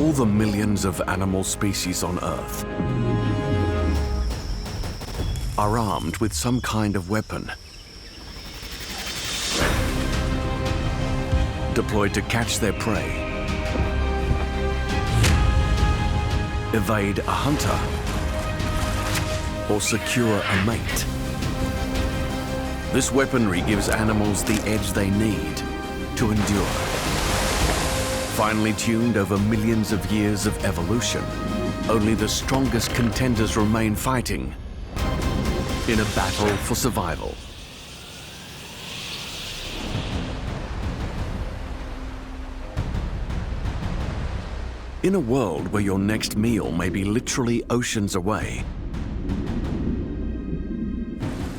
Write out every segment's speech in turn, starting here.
all the millions of animal species on Earth are armed with some kind of weapon, deployed to catch their prey, evade a hunter, or secure a mate. This weaponry gives animals the edge they need to endure. Finely tuned over millions of years of evolution, only the strongest contenders remain fighting in a battle for survival. In a world where your next meal may be literally oceans away,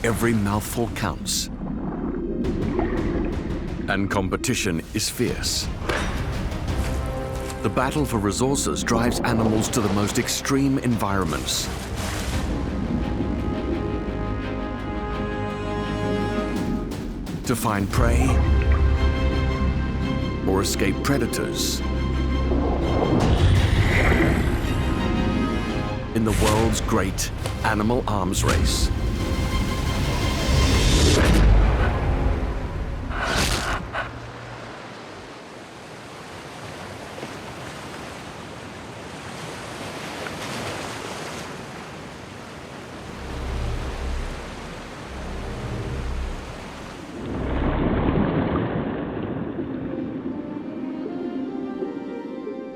every mouthful counts, and competition is fierce. The battle for resources drives animals to the most extreme environments. To find prey or escape predators. In the world's great animal arms race.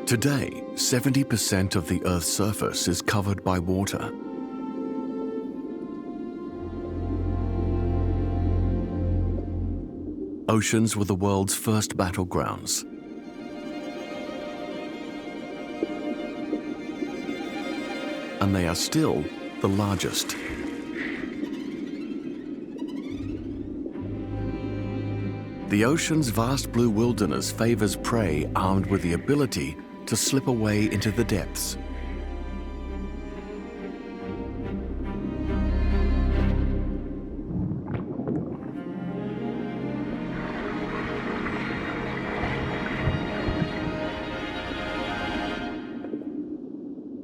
Today, 70% of the Earth's surface is covered by water. Oceans were the world's first battlegrounds. And they are still the largest. The ocean's vast blue wilderness favors prey armed with the ability to slip away into the depths.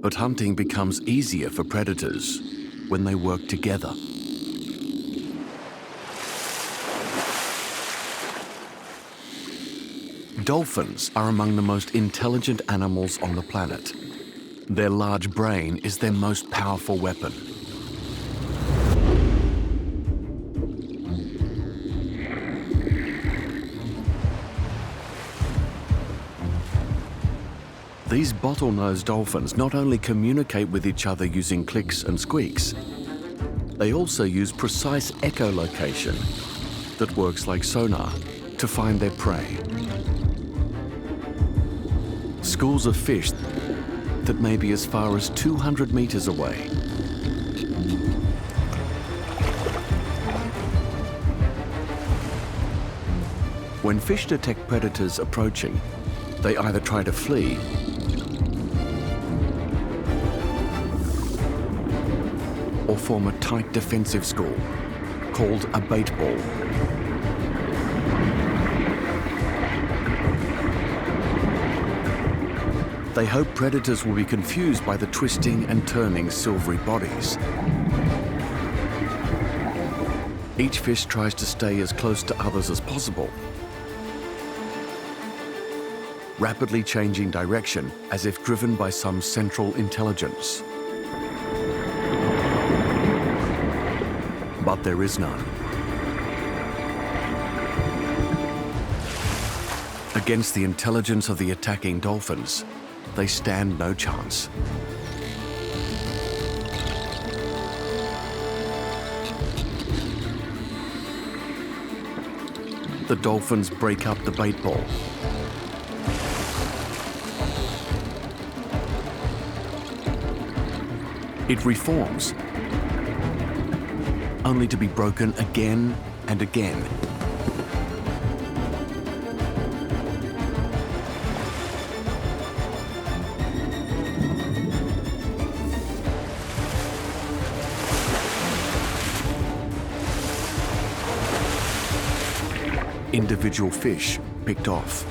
But hunting becomes easier for predators when they work together. Dolphins are among the most intelligent animals on the planet. Their large brain is their most powerful weapon. These bottlenose dolphins not only communicate with each other using clicks and squeaks, they also use precise echolocation that works like sonar to find their prey. Schools of fish that may be as far as 200 meters away. When fish detect predators approaching, they either try to flee or form a tight defensive school called a bait ball. They hope predators will be confused by the twisting and turning silvery bodies. Each fish tries to stay as close to others as possible, rapidly changing direction as if driven by some central intelligence. But there is none. Against the intelligence of the attacking dolphins, they stand no chance. The dolphins break up the bait ball. It reforms, only to be broken again and again. Individual fish picked off.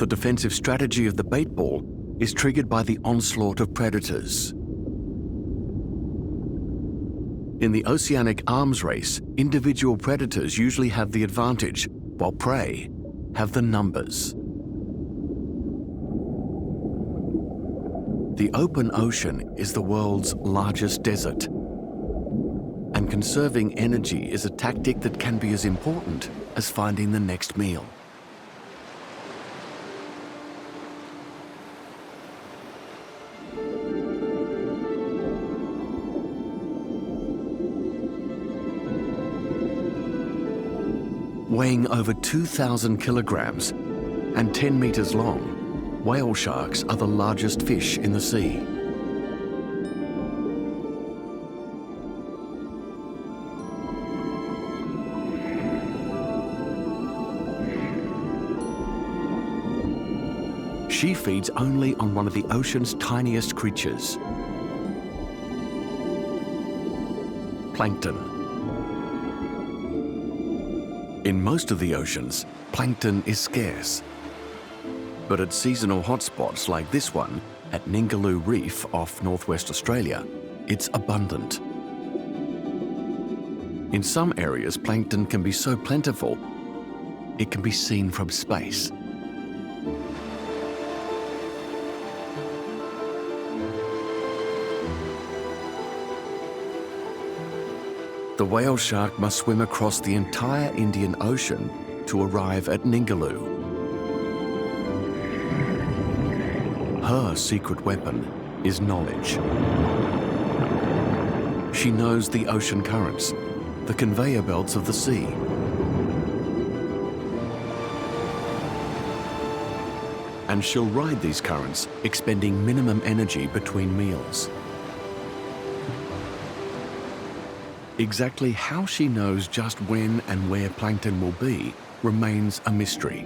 The defensive strategy of the bait ball is triggered by the onslaught of predators. In the oceanic arms race, individual predators usually have the advantage, while prey have the numbers. The open ocean is the world's largest desert, and conserving energy is a tactic that can be as important as finding the next meal. Weighing over 2,000 kilograms and 10 meters long, whale sharks are the largest fish in the sea. She feeds only on one of the ocean's tiniest creatures, plankton. In most of the oceans, plankton is scarce. But at seasonal hotspots like this one at Ningaloo Reef off northwest Australia, it's abundant. In some areas, plankton can be so plentiful, it can be seen from space. The whale shark must swim across the entire Indian Ocean to arrive at Ningaloo. Her secret weapon is knowledge. She knows the ocean currents, the conveyor belts of the sea. And she'll ride these currents, expending minimum energy between meals. Exactly how she knows just when and where plankton will be remains a mystery.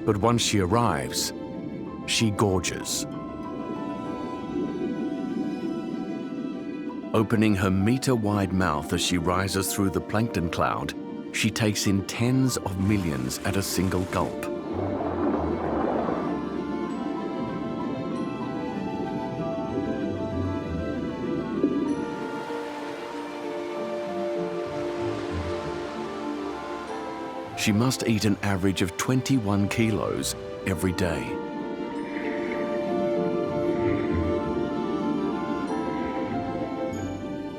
But once she arrives, she gorges. Opening her meter-wide mouth as she rises through the plankton cloud, she takes in tens of millions at a single gulp. She must eat an average of 21 kilos every day.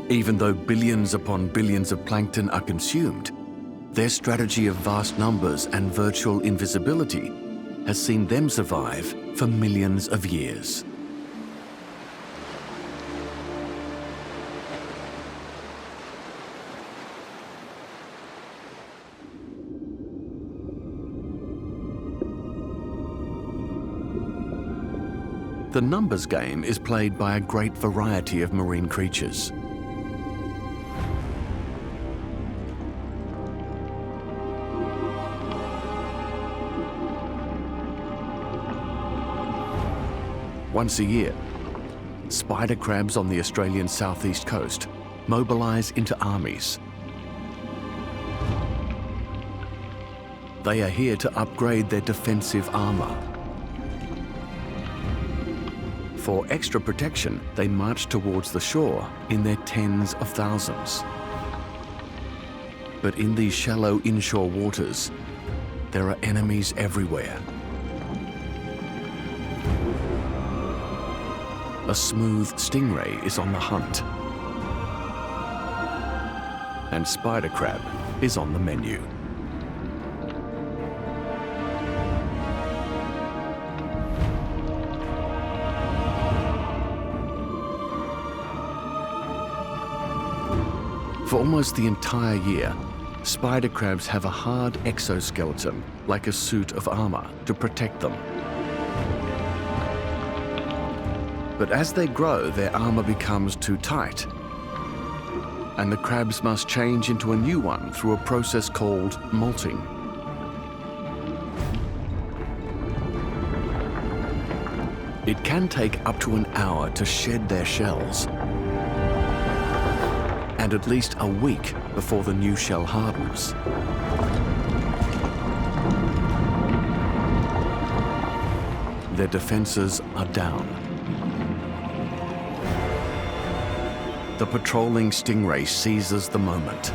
Even though billions upon billions of plankton are consumed, their strategy of vast numbers and virtual invisibility has seen them survive for millions of years. The numbers game is played by a great variety of marine creatures. Once a year, spider crabs on the Australian southeast coast mobilise into armies. They are here to upgrade their defensive armour. For extra protection, they march towards the shore in their tens of thousands. But in these shallow inshore waters, there are enemies everywhere. A smooth stingray is on the hunt, and spider crab is on the menu. For almost the entire year, spider crabs have a hard exoskeleton, like a suit of armor, to protect them. But as they grow, their armor becomes too tight, and the crabs must change into a new one through a process called molting. It can take up to an hour to shed their shells. and at least a week before the new shell hardens. Their defenses are down. The patrolling stingray seizes the moment.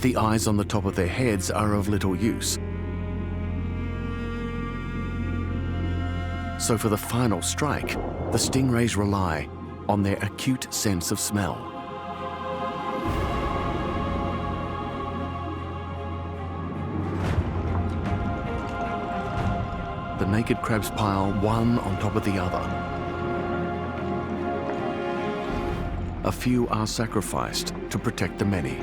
The eyes on the top of their heads are of little use. So for the final strike, the stingrays rely on their acute sense of smell. The naked crabs pile one on top of the other. A few are sacrificed to protect the many.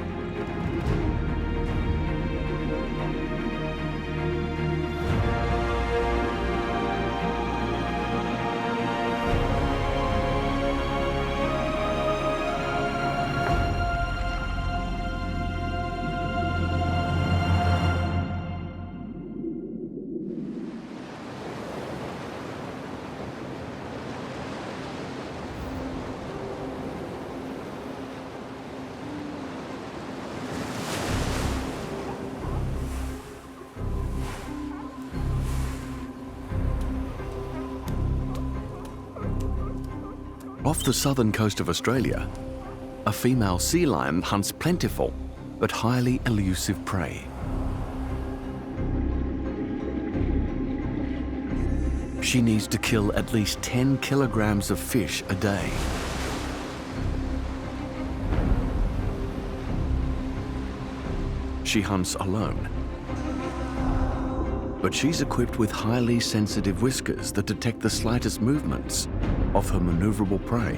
Off the southern coast of Australia, a female sea lion hunts plentiful but highly elusive prey. She needs to kill at least 10 kilograms of fish a day. She hunts alone. But she's equipped with highly sensitive whiskers that detect the slightest movements of her maneuverable prey.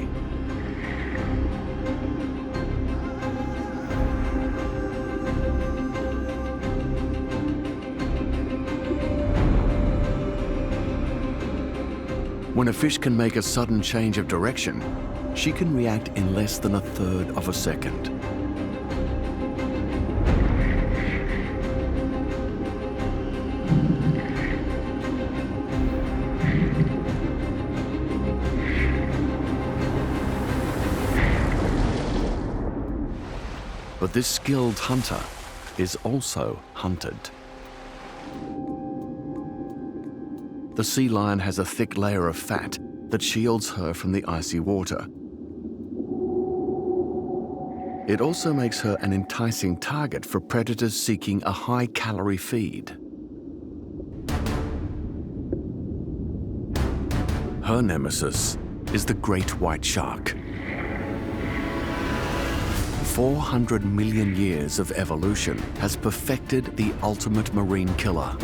When a fish can make a sudden change of direction, she can react in less than a third of a second. But this skilled hunter is also hunted. The sea lion has a thick layer of fat that shields her from the icy water. It also makes her an enticing target for predators seeking a high-calorie feed. Her nemesis is the great white shark. 400 million years of evolution has perfected the ultimate marine killer.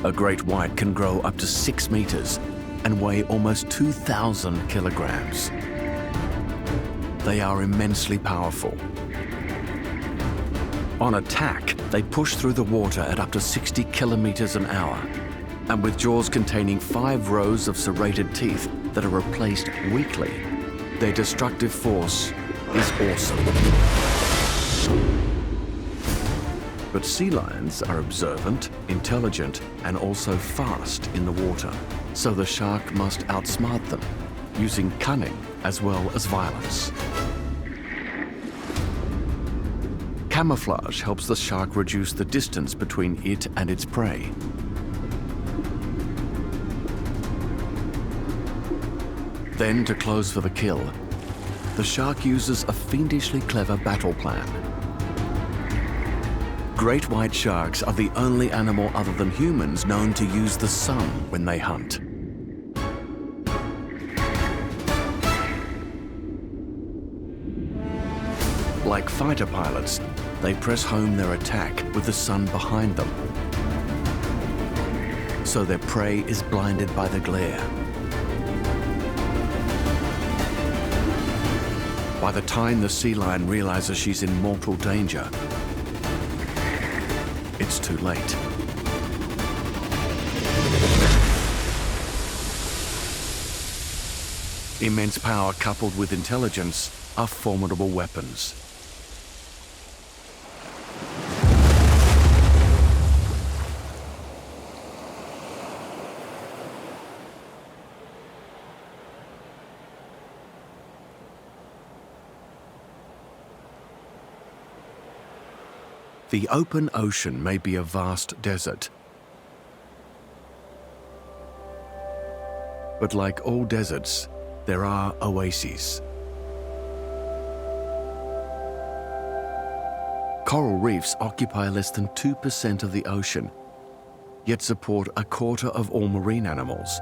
A great white can grow up to 6 meters and weigh almost 2,000 kilograms. They are immensely powerful. On attack, they push through the water at up to 60 kilometers an hour, and with jaws containing 5 rows of serrated teeth that are replaced weekly, their destructive force is awesome. But sea lions are observant, intelligent, and also fast in the water, so the shark must outsmart them, using cunning as well as violence. Camouflage helps the shark reduce the distance between it and its prey. Then, to close for the kill, the shark uses a fiendishly clever battle plan. Great white sharks are the only animal other than humans known to use the sun when they hunt. Like fighter pilots, they press home their attack with the sun behind them, so their prey is blinded by the glare. By the time the sea lion realizes she's in mortal danger, it's too late. Immense power coupled with intelligence are formidable weapons. The open ocean may be a vast desert, but like all deserts, there are oases. Coral reefs occupy less than 2% of the ocean, yet support a quarter of all marine animals,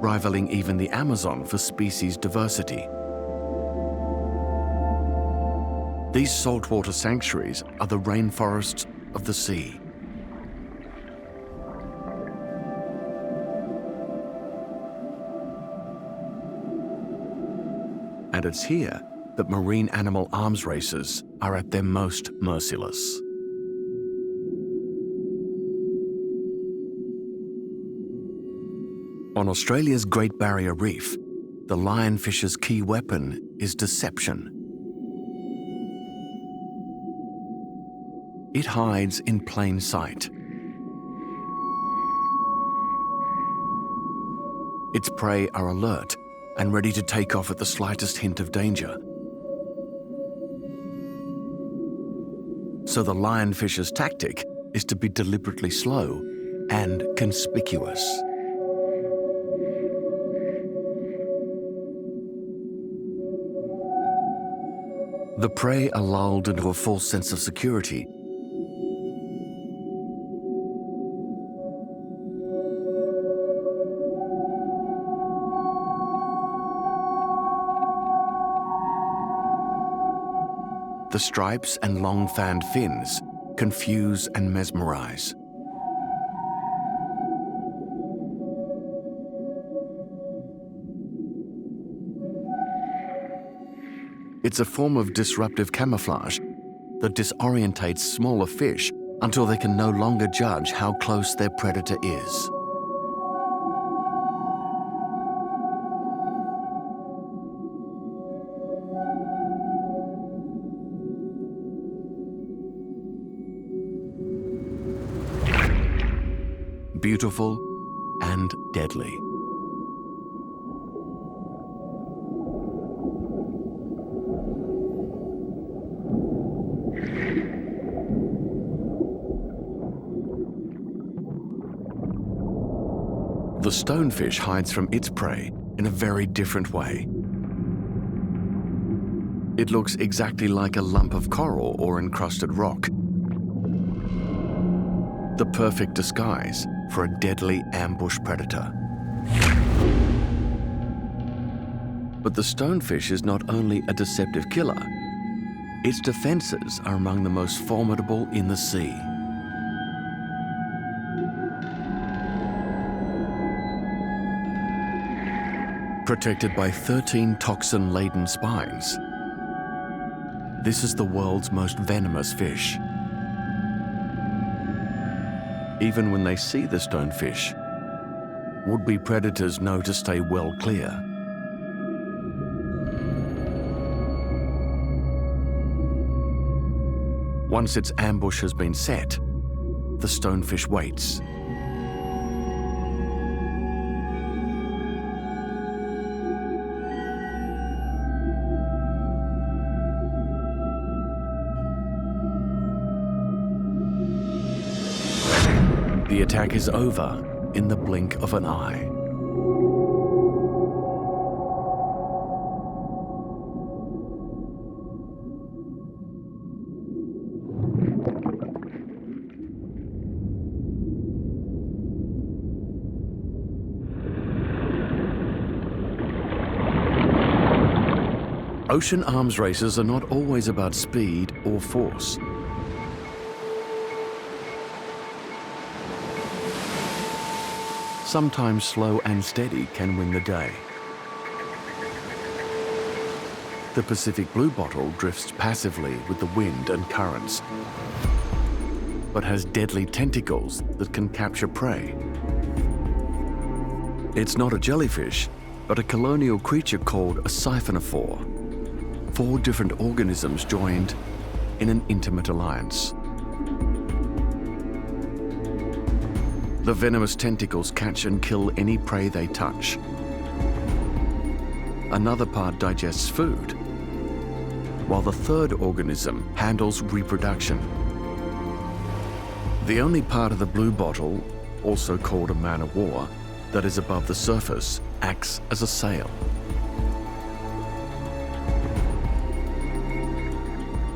rivaling even the Amazon for species diversity. These saltwater sanctuaries are the rainforests of the sea. And it's here that marine animal arms races are at their most merciless. On Australia's Great Barrier Reef, the lionfish's key weapon is deception. It hides in plain sight. Its prey are alert and ready to take off at the slightest hint of danger. So the lionfish's tactic is to be deliberately slow and conspicuous. The prey are lulled into a false sense of security. The stripes and long fanned fins confuse and mesmerize. It's a form of disruptive camouflage that disorientates smaller fish until they can no longer judge how close their predator is. Beautiful and deadly. The stonefish hides from its prey in a very different way. It looks exactly like a lump of coral or encrusted rock, the perfect disguise for a deadly ambush predator. But the stonefish is not only a deceptive killer, its defenses are among the most formidable in the sea. Protected by 13 toxin-laden spines, this is the world's most venomous fish. Even when they see the stonefish, would-be predators know to stay well clear. Once its ambush has been set, the stonefish waits. The attack is over in the blink of an eye. Ocean arms races are not always about speed or force. Sometimes slow and steady can win the day. The Pacific bluebottle drifts passively with the wind and currents, but has deadly tentacles that can capture prey. It's not a jellyfish, but a colonial creature called a siphonophore. 4 different organisms joined in an intimate alliance. The venomous tentacles catch and kill any prey they touch. Another part digests food, while the third organism handles reproduction. The only part of the bluebottle, also called a man-of-war, that is above the surface acts as a sail.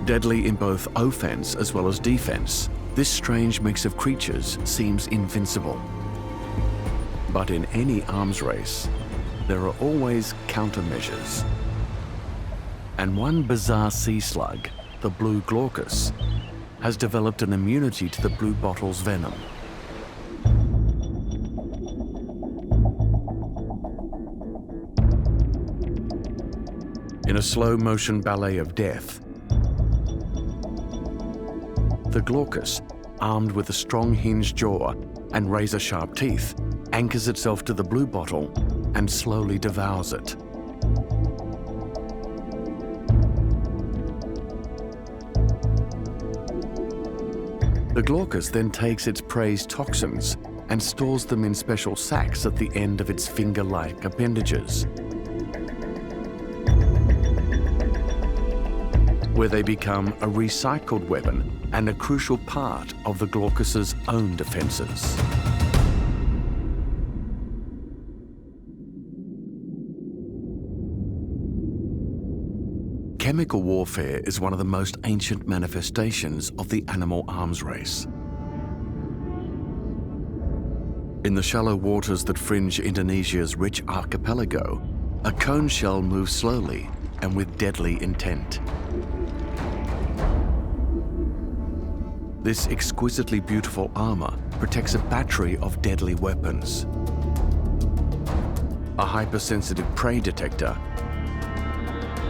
Deadly in both offense as well as defense, this strange mix of creatures seems invincible. But in any arms race, there are always countermeasures. And one bizarre sea slug, the blue glaucus, has developed an immunity to the bluebottle's venom. In a slow-motion ballet of death, the glaucus, armed with a strong hinged jaw and razor-sharp teeth, anchors itself to the bluebottle and slowly devours it. The glaucus then takes its prey's toxins and stores them in special sacs at the end of its finger-like appendages, where they become a recycled weapon and a crucial part of the glaucus's own defenses. Chemical warfare is one of the most ancient manifestations of the animal arms race. In the shallow waters that fringe Indonesia's rich archipelago, a cone shell moves slowly and with deadly intent. This exquisitely beautiful armor protects a battery of deadly weapons, a hypersensitive prey detector,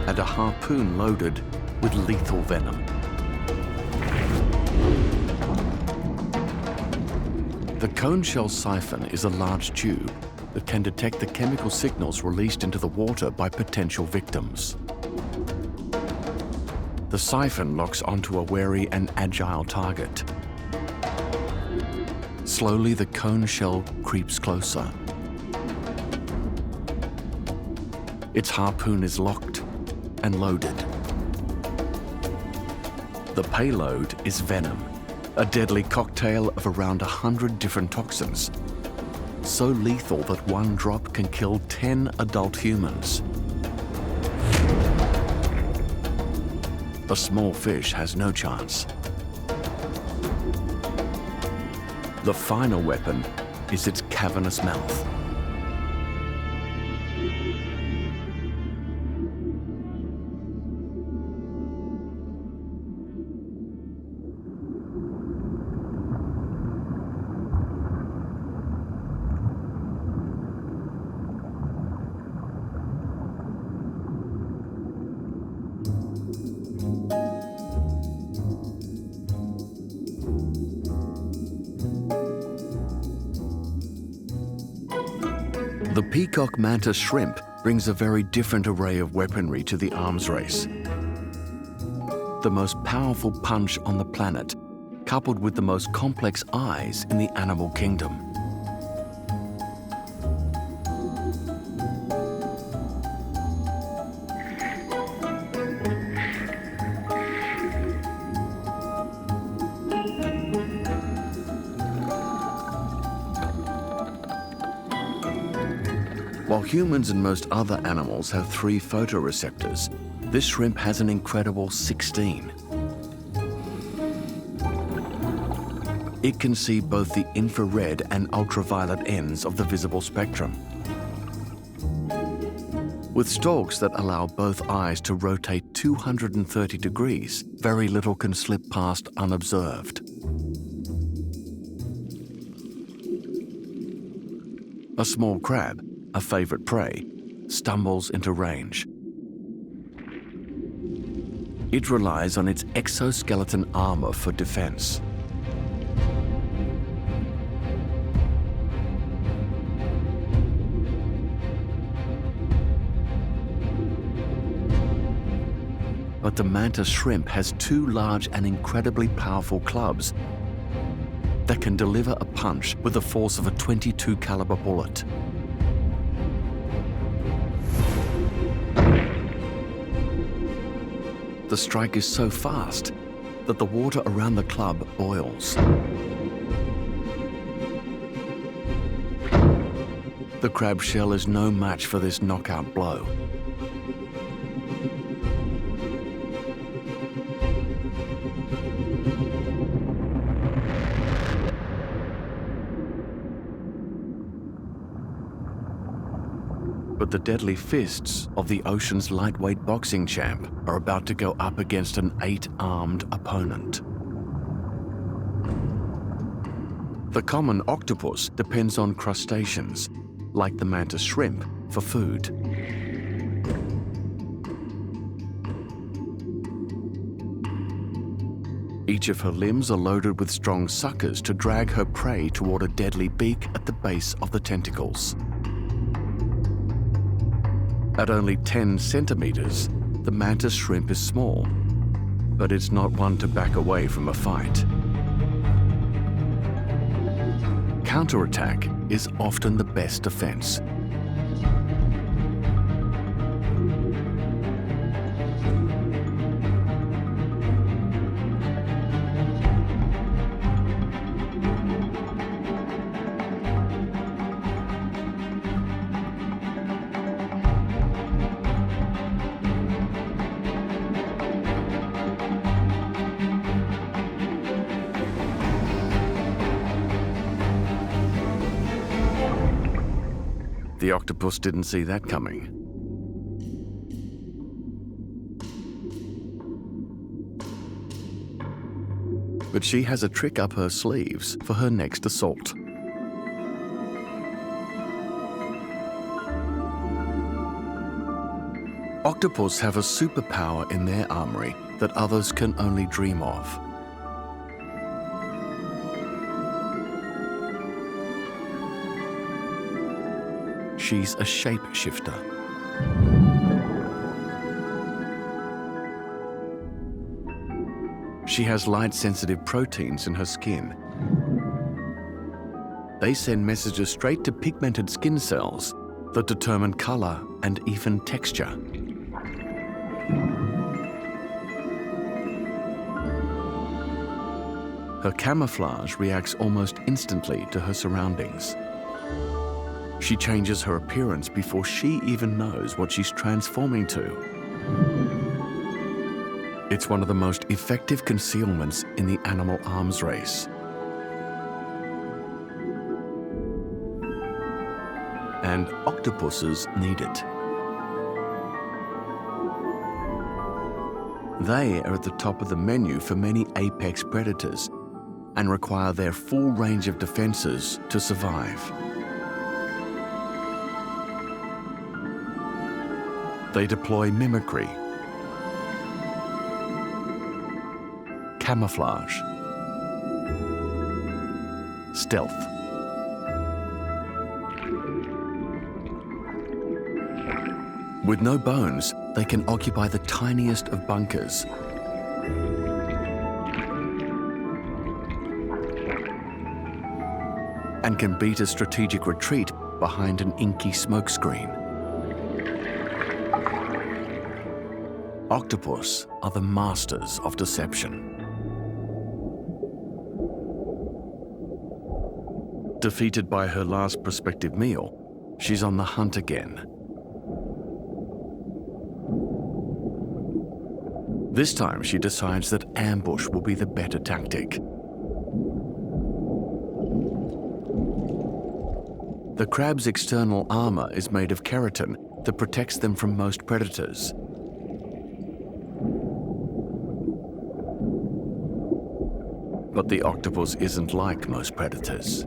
and a harpoon loaded with lethal venom. The cone shell siphon is a large tube that can detect the chemical signals released into the water by potential victims. The siphon locks onto a wary and agile target. Slowly, the cone shell creeps closer. Its harpoon is locked and loaded. The payload is venom, a deadly cocktail of around 100 different toxins, so lethal that one drop can kill 10 adult humans. A small fish has no chance. The final weapon is its cavernous mouth. The peacock mantis shrimp brings a very different array of weaponry to the arms race. The most powerful punch on the planet, coupled with the most complex eyes in the animal kingdom. While humans and most other animals have 3 photoreceptors, this shrimp has an incredible 16. It can see both the infrared and ultraviolet ends of the visible spectrum. With stalks that allow both eyes to rotate 230 degrees, very little can slip past unobserved. A small crab, a favorite prey, stumbles into range. It relies on its exoskeleton armor for defense. But the mantis shrimp has 2 large and incredibly powerful clubs that can deliver a punch with the force of a .22 caliber bullet. The strike is so fast that the water around the club boils. The crab shell is no match for this knockout blow. But the deadly fists of the ocean's lightweight boxing champ are about to go up against an 8-armed opponent. The common octopus depends on crustaceans, like the mantis shrimp, for food. Each of her limbs are loaded with strong suckers to drag her prey toward a deadly beak at the base of the tentacles. At only 10 centimeters, the mantis shrimp is small, but it's not one to back away from a fight. Counterattack is often the best defense. The octopus didn't see that coming. But she has a trick up her sleeves for her next assault. Octopus have a superpower in their armory that others can only dream of. She's a shapeshifter. She has light-sensitive proteins in her skin. They send messages straight to pigmented skin cells that determine color and even texture. Her camouflage reacts almost instantly to her surroundings. She changes her appearance before she even knows what she's transforming to. It's one of the most effective concealments in the animal arms race. And octopuses need it. They are at the top of the menu for many apex predators and require their full range of defenses to survive. They deploy mimicry, camouflage, stealth. With no bones, they can occupy the tiniest of bunkers. And can beat a strategic retreat behind an inky smokescreen. Octopus are the masters of deception. Defeated by her last prospective meal, she's on the hunt again. This time she decides that ambush will be the better tactic. The crab's external armor is made of keratin that protects them from most predators. But the octopus isn't like most predators.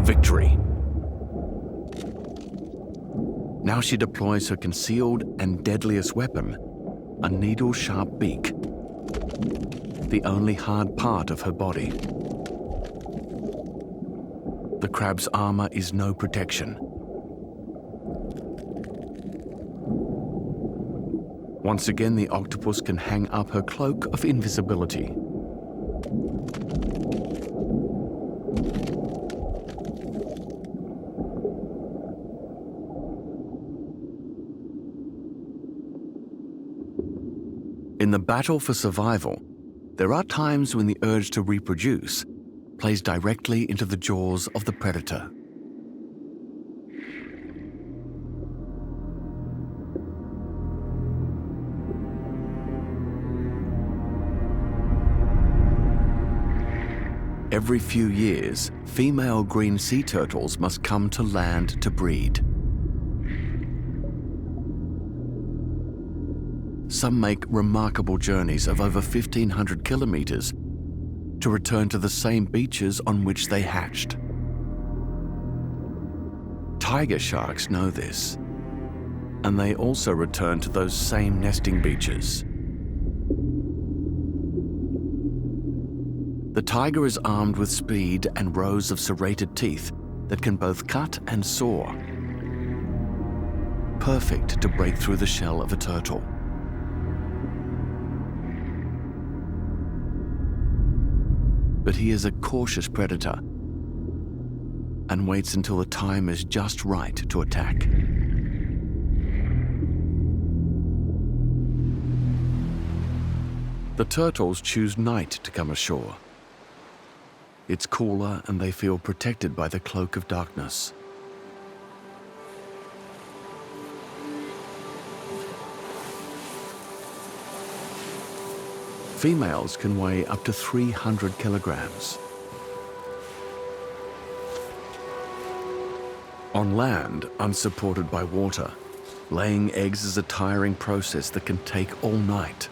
Victory. Now she deploys her concealed and deadliest weapon, a needle-sharp beak, the only hard part of her body. The crab's armor is no protection. Once again, the octopus can hang up her cloak of invisibility. In the battle for survival, there are times when the urge to reproduce plays directly into the jaws of the predator. Every few years, female green sea turtles must come to land to breed. Some make remarkable journeys of over 1,500 kilometers to return to the same beaches on which they hatched. Tiger sharks know this, and they also return to those same nesting beaches. The tiger is armed with speed and rows of serrated teeth that can both cut and saw, perfect to break through the shell of a turtle. But he is a cautious predator and waits until the time is just right to attack. The turtles choose night to come ashore. It's cooler and they feel protected by the cloak of darkness. Females can weigh up to 300 kilograms. On land, unsupported by water, laying eggs is a tiring process that can take all night.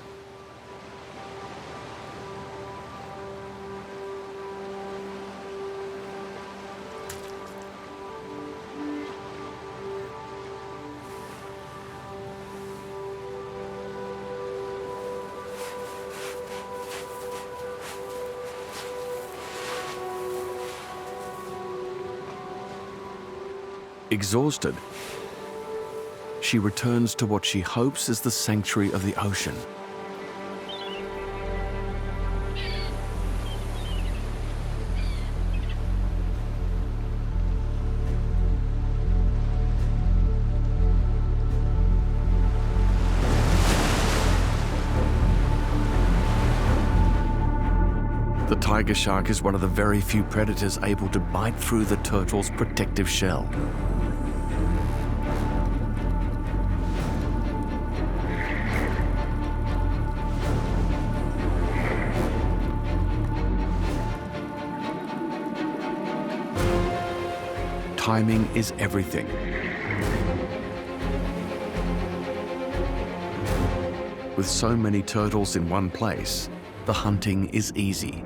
Exhausted, she returns to what she hopes is the sanctuary of the ocean. The tiger shark is one of the very few predators able to bite through the turtle's protective shell. Timing is everything. With so many turtles in one place, the hunting is easy.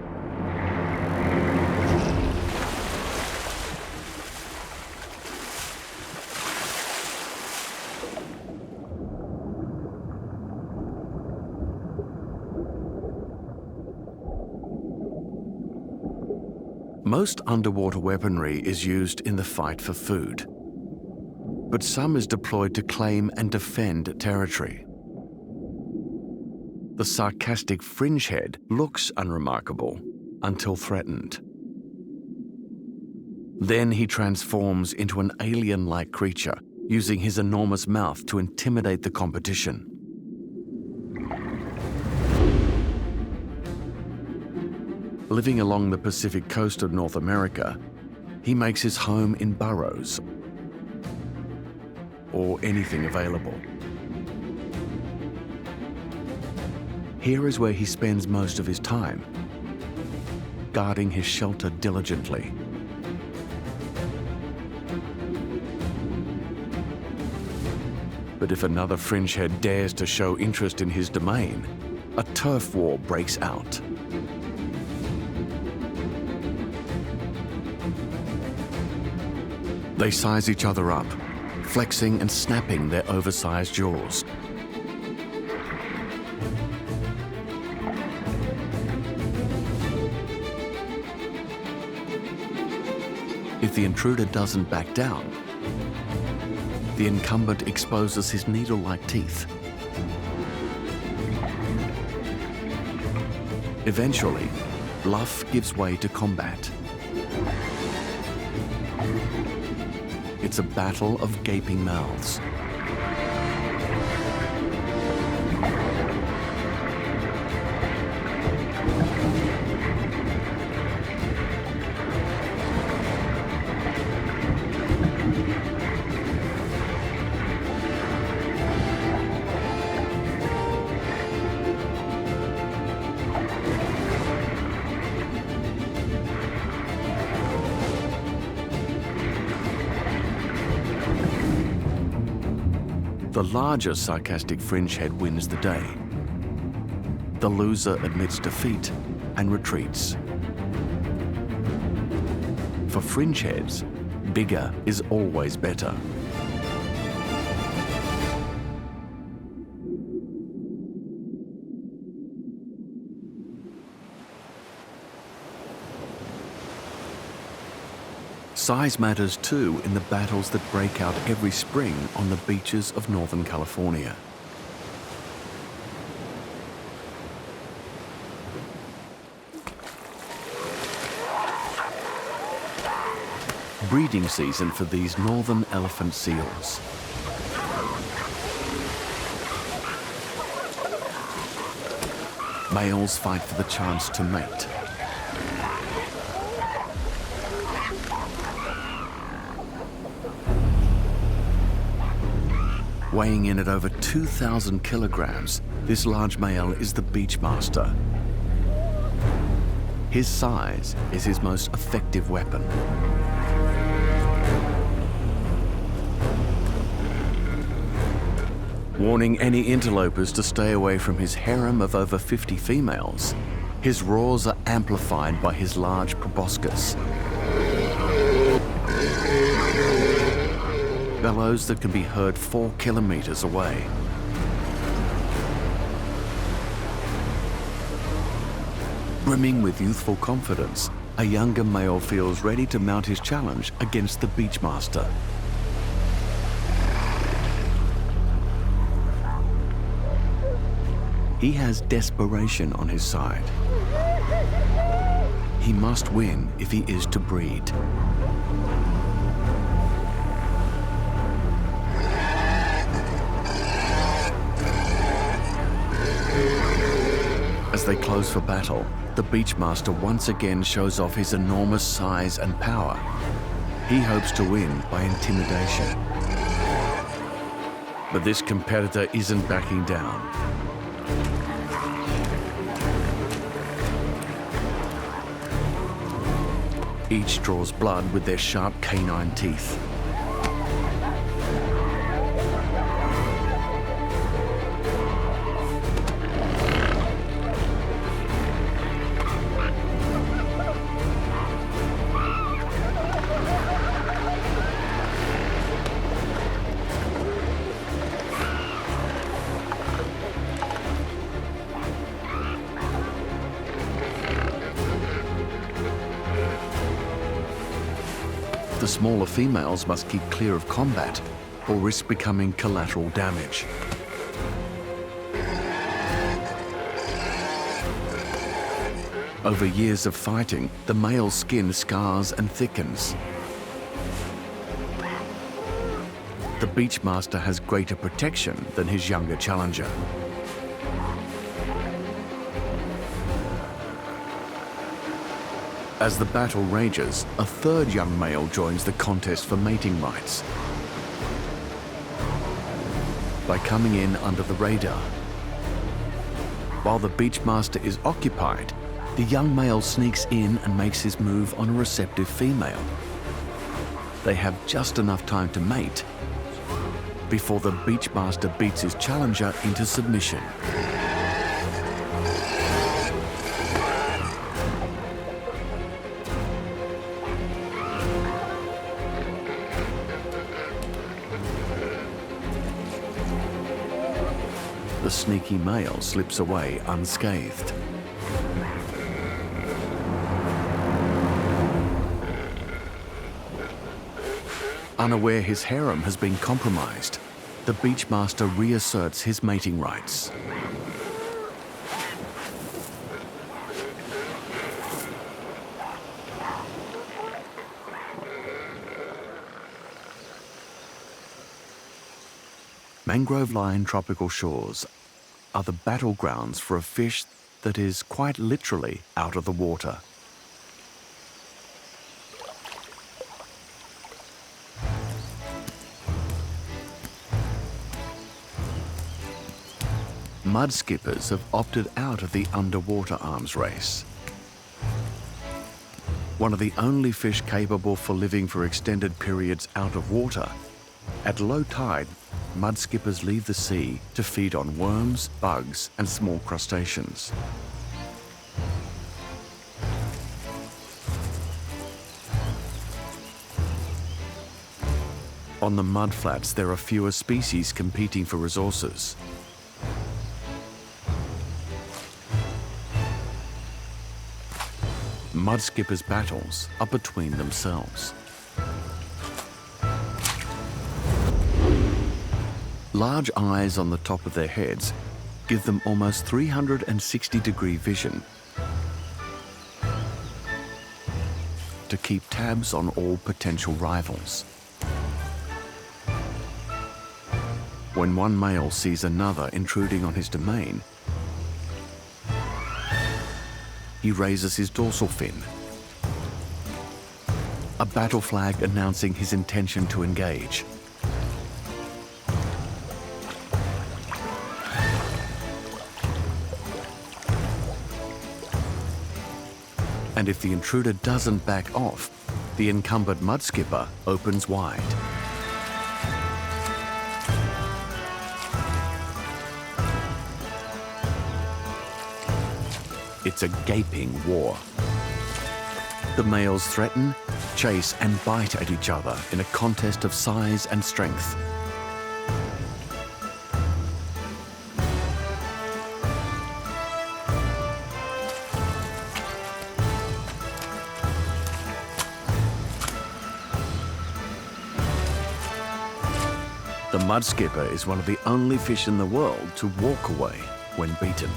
Most underwater weaponry is used in the fight for food, but some is deployed to claim and defend territory. The sarcastic fringehead looks unremarkable until threatened. Then he transforms into an alien-like creature, using his enormous mouth to intimidate the competition. Living along the Pacific coast of North America, he makes his home in burrows or anything available. Here is where he spends most of his time, guarding his shelter diligently. But if another fringehead dares to show interest in his domain, a turf war breaks out. They size each other up, flexing and snapping their oversized jaws. If the intruder doesn't back down, the incumbent exposes his needle-like teeth. Eventually, bluff gives way to combat. It's a battle of gaping mouths. The larger sarcastic fringehead wins the day. The loser admits defeat and retreats. For fringeheads, bigger is always better. Size matters too in the battles that break out every spring on the beaches of Northern California. Breeding season for these northern elephant seals. Males fight for the chance to mate. Weighing in at over 2,000 kilograms, this large male is the beachmaster. His size is his most effective weapon. Warning any interlopers to stay away from his harem of over 50 females, his roars are amplified by his large proboscis. Bellows that can be heard 4 kilometers away. Brimming with youthful confidence, a younger male feels ready to mount his challenge against the beachmaster. He has desperation on his side. He must win if he is to breed. As they close for battle, the beachmaster once again shows off his enormous size and power. He hopes to win by intimidation. But this competitor isn't backing down. Each draws blood with their sharp canine teeth. The smaller females must keep clear of combat or risk becoming collateral damage. Over years of fighting, the male's skin scars and thickens. The beachmaster has greater protection than his younger challenger. As the battle rages, a third young male joins the contest for mating rights. By coming in under the radar. While the beachmaster is occupied, the young male sneaks in and makes his move on a receptive female. They have just enough time to mate before the beachmaster beats his challenger into submission. The sneaky male slips away unscathed. Unaware his harem has been compromised, the beachmaster reasserts his mating rights. Mangrove-lined tropical shores are the battlegrounds for a fish that is quite literally out of the water. Mud skippers have opted out of the underwater arms race. One of the only fish capable for living for extended periods out of water, at low tide, mudskippers leave the sea to feed on worms, bugs, and small crustaceans. On the mudflats, there are fewer species competing for resources. Mudskippers' battles are between themselves. Large eyes on the top of their heads give them almost 360-degree vision to keep tabs on all potential rivals. When one male sees another intruding on his domain, he raises his dorsal fin, a battle flag announcing his intention to engage. And if the intruder doesn't back off, the encumbered mudskipper opens wide. It's a gaping war. The males threaten, chase, and bite at each other in a contest of size and strength. The mudskipper is one of the only fish in the world to walk away when beaten.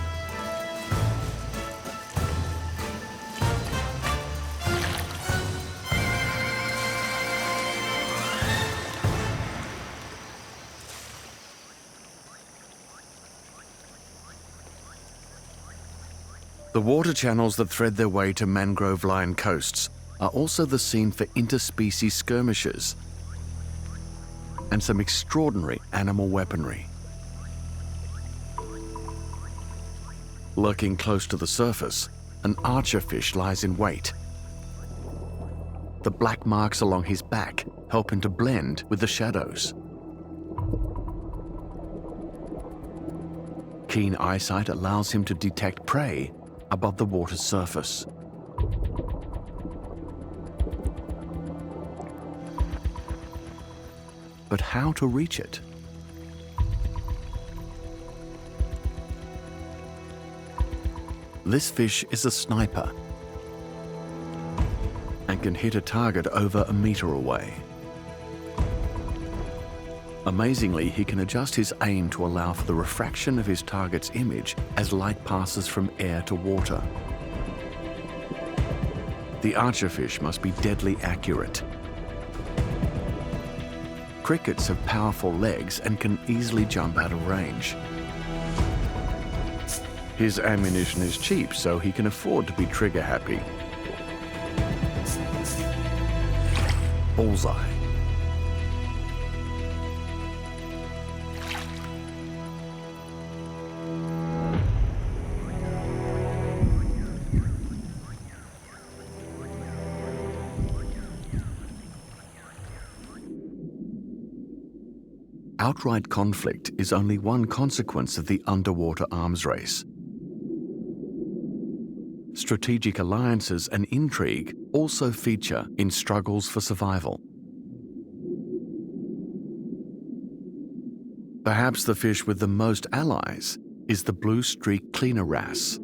The water channels that thread their way to mangrove-lined coasts are also the scene for interspecies skirmishes and some extraordinary animal weaponry. Lurking close to the surface, an archerfish lies in wait. The black marks along his back help him to blend with the shadows. Keen eyesight allows him to detect prey above the water's surface. But how to reach it? This fish is a sniper and can hit a target over a meter away. Amazingly, he can adjust his aim to allow for the refraction of his target's image as light passes from air to water. The archerfish must be deadly accurate. Crickets have powerful legs and can easily jump out of range. His ammunition is cheap, so he can afford to be trigger happy. Bullseye. Outright conflict is only one consequence of the underwater arms race. Strategic alliances and intrigue also feature in struggles for survival. Perhaps the fish with the most allies is the blue-streaked cleaner wrasse.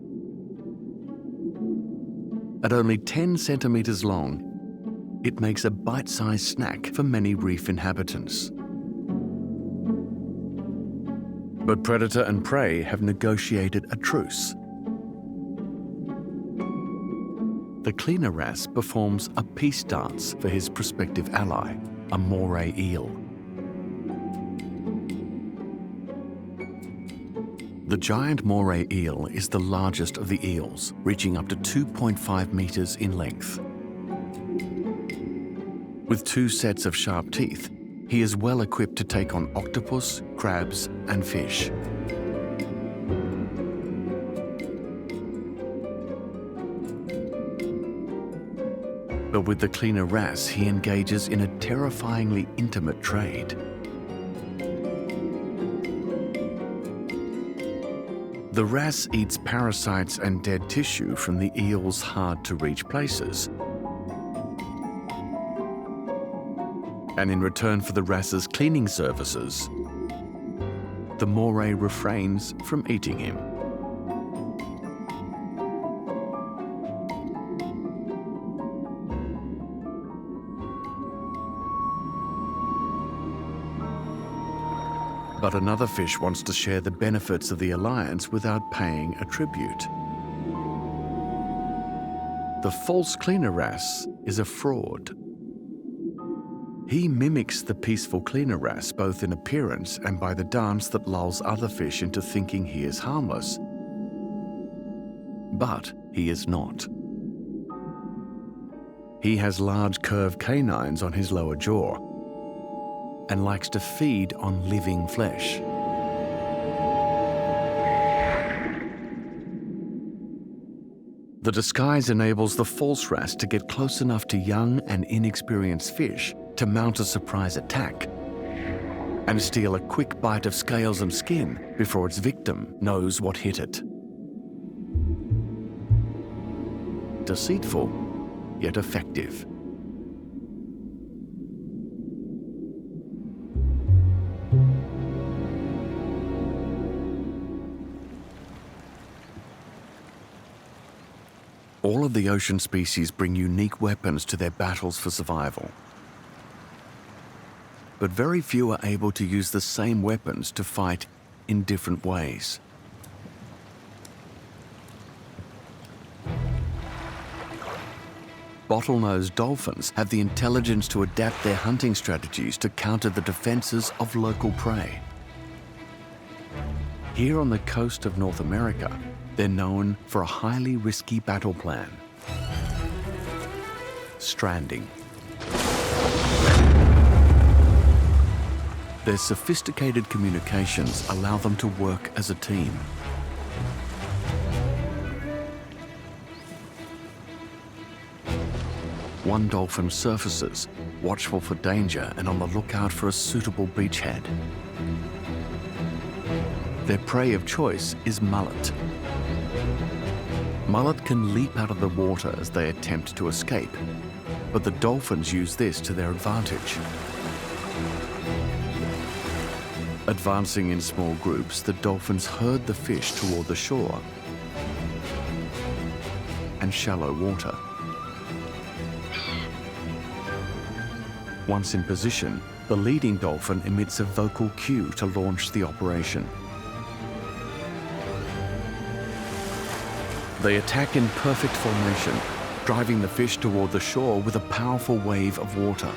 At only 10 centimeters long, it makes a bite-sized snack for many reef inhabitants. But predator and prey have negotiated a truce. The cleaner wrasse performs a peace dance for his prospective ally, a moray eel. The giant moray eel is the largest of the eels, reaching up to 2.5 meters in length. With 2 sets of sharp teeth, he is well equipped to take on octopus, crabs, and fish. But with the cleaner wrasse, he engages in a terrifyingly intimate trade. The wrasse eats parasites and dead tissue from the eel's hard-to-reach places. And in return for the wrasse's cleaning services, the moray refrains from eating him. But another fish wants to share the benefits of the alliance without paying a tribute. The false cleaner wrasse is a fraud. He mimics the peaceful cleaner wrasse both in appearance and by the dance that lulls other fish into thinking he is harmless. But he is not. He has large curved canines on his lower jaw and likes to feed on living flesh. The disguise enables the false wrasse to get close enough to young and inexperienced fish to mount a surprise attack and steal a quick bite of scales and skin before its victim knows what hit it. Deceitful, yet effective. All of the ocean species bring unique weapons to their battles for survival. But very few are able to use the same weapons to fight in different ways. Bottlenose dolphins have the intelligence to adapt their hunting strategies to counter the defenses of local prey. Here on the coast of North America, they're known for a highly risky battle plan: stranding. Their sophisticated communications allow them to work as a team. One dolphin surfaces, watchful for danger and on the lookout for a suitable beachhead. Their prey of choice is mullet. Mullet can leap out of the water as they attempt to escape, but the dolphins use this to their advantage. Advancing in small groups, the dolphins herd the fish toward the shore and shallow water. Once in position, the leading dolphin emits a vocal cue to launch the operation. They attack in perfect formation, driving the fish toward the shore with a powerful wave of water.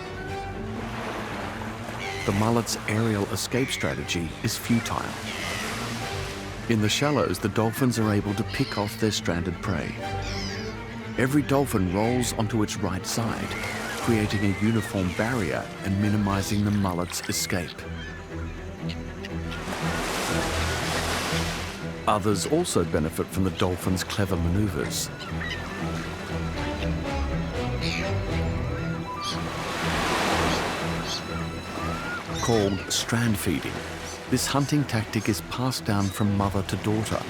The mullet's aerial escape strategy is futile. In the shallows, the dolphins are able to pick off their stranded prey. Every dolphin rolls onto its right side, creating a uniform barrier and minimizing the mullet's escape. Others also benefit from the dolphin's clever maneuvers. Called strand feeding, this hunting tactic is passed down from mother to daughter.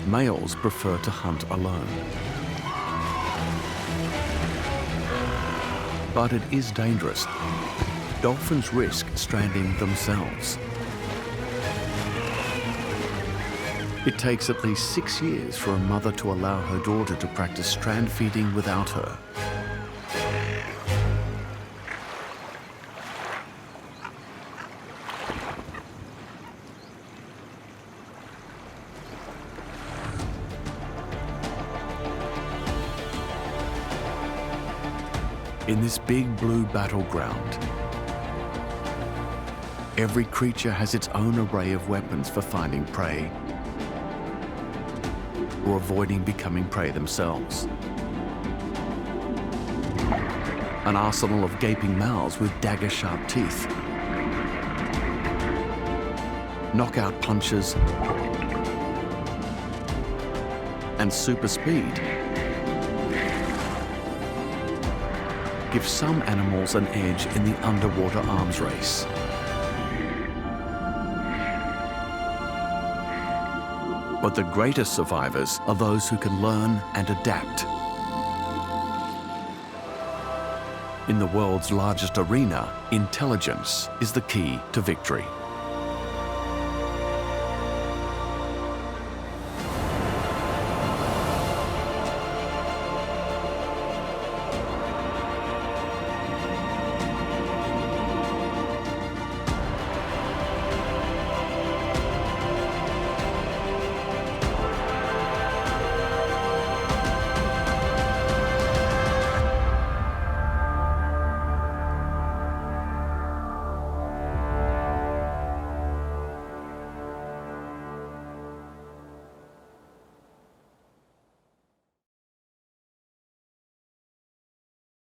Males prefer to hunt alone. But it is dangerous. Dolphins risk stranding themselves. It takes at least 6 years for a mother to allow her daughter to practice strand feeding without her. In this big blue battleground, every creature has its own array of weapons for finding prey or avoiding becoming prey themselves. An arsenal of gaping mouths with dagger-sharp teeth, knockout punches, and super speed give some animals an edge in the underwater arms race. But the greatest survivors are those who can learn and adapt. In the world's largest arena, intelligence is the key to victory.